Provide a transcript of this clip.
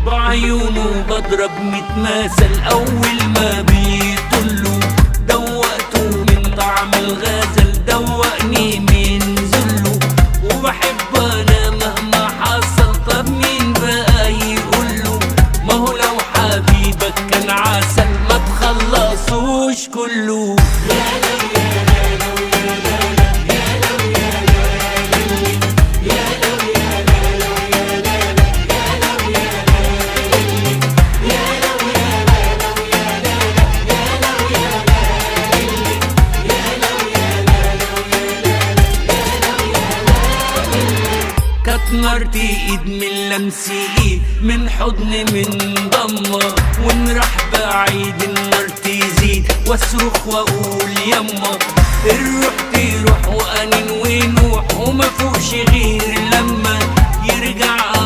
بعيونه بضرب متماثل أول ما بيطلوا. دوقته من طعم الغزل، دوقني من ذله، وبحب أنا مهما حصل. طب مين بقى يقوله؟ ما هو لو حبيبك كان عسل ما تخلصوش كله. نارتي ايد من لمس ايد، من حضن من ضمة، ونروح بعيد النار تزيد، واصرخ واقول يما. الروح تروح وانين ونوح، وما فوقش غير لما يرجع